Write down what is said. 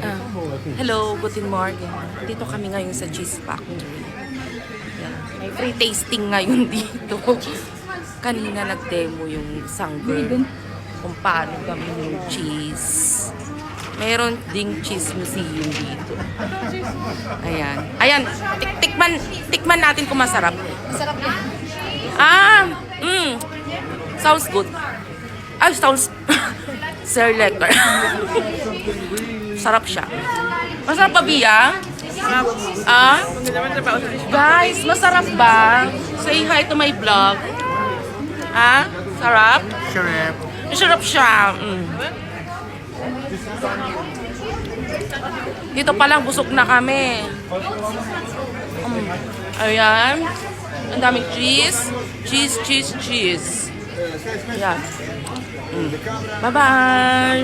Ah, hello, guten morning. Dito kami ngayon sa Cheese Factory. Yan. May free tasting ngayon dito. Kanina nag-demo yung isang girl kung paano gawin yung cheese. Meron ding cheese museum dito. Ayan. Ayan, tikman natin kung masarap. Masarap yan. Sounds good. Sounds Sir letter. Sarap siya. Masarap ba, Bia? Guys, masarap ba? Say hi to my vlog. Sarap? Sarap. Masarap siya. Dito pa lang busog na kami. Ayan. Ang daming cheese. Cheese. Ayan. Bye-bye.